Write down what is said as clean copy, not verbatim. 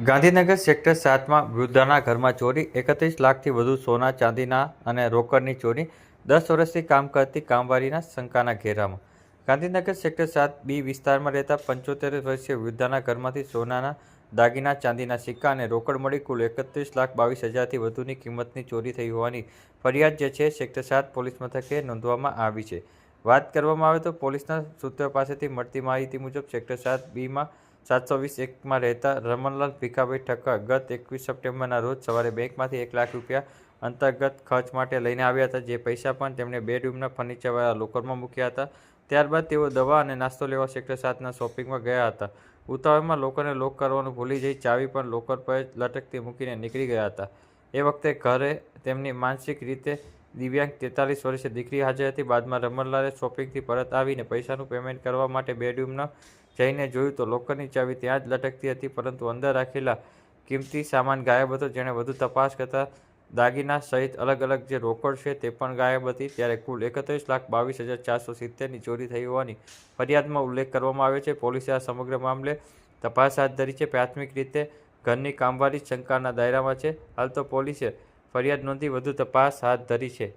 Gandhinagar sector 7માં વૃદ્ધાના ઘરમાં ચોરી, 31 લાખથી વધુ સોના ચાંદીના અને રોકડની ચોરી, 10 વર્ષથી કામ કરતી કામવાળીના શંકાના ઘેરામાં. ગાંધીનગર સેક્ટર 7B વિસ્તારમાં રહેતા 75 વર્ષીય વૃદ્ધાના ઘરમાંથી સોનાના દાગીના, ચાંદીના સિક્કા અને રોકડ મળી કુલ 31,22,000થી વધુની કિંમતની ચોરી થઈ હોવાની ફરિયાદ જે છે સેક્ટર 7 પોલીસ મથકે નોંધવામાં આવી છે. વાત કરવામાં આવે તો પોલીસના સૂત્રો પાસેથી મળતી માહિતી મુજબ સેક્ટર 7Bમાં 721-1માં રહેતા રમણલાલ ભીખાભાઈ ઠક્કર ગત 21 સપ્ટેમ્બરના રોજ સવારે બેંકમાંથી 1 લાખ રૂપિયા અંતર્ગત ખર્ચ માટે લઈને આવ્યા હતા. જે પૈસા પણ તેમણે બેડરૂમના ફર્નિચરવાળા લોકરમાં મૂક્યા હતા. ત્યારબાદ તેઓ દવા અને નાસ્તો લેવા સેક્ટર 7ના શોપિંગમાં ગયા હતા. ઉતાવળમાં લોકરને લોક કરવાનું ભૂલી જઈ ચાવી પણ લોકર પર જ લટકતી મૂકીને નીકળી ગયા હતા. એ વખતે ઘરે તેમની માનસિક રીતે દિવ્યાંગ 43 વર્ષીય દીકરી હાજર હતી. બાદમાં રમણલાલે શોપિંગથી પરત આવીને પૈસાનું પેમેન્ટ કરવા માટે બેડરૂમમાં જઈને જોયું તો લોકરની ચાવી ત્યાં જ લટકતી હતી, પરંતુ અંદર રાખેલા કિંમતી સામાન ગાયબ હતો. જેણે વધુ તપાસ કરતા દાગીના સહિત અલગ અલગ જે રોકડ છે તે પણ ગાયબ હતી. ત્યારે કુલ 31,22,470ની ચોરી થઈ હોવાની ફરિયાદમાં ઉલ્લેખ કરવામાં આવ્યો છે. પોલીસે આ સમગ્ર મામલે તપાસ હાથ ધરી છે. પ્રાથમિક રીતે ઘરની કામવાળી શંકાના દાયરામાં છે. હાલ તો પોલીસે ફરિયાદ નોંધી વધુ તપાસ હાથ ધરી છે.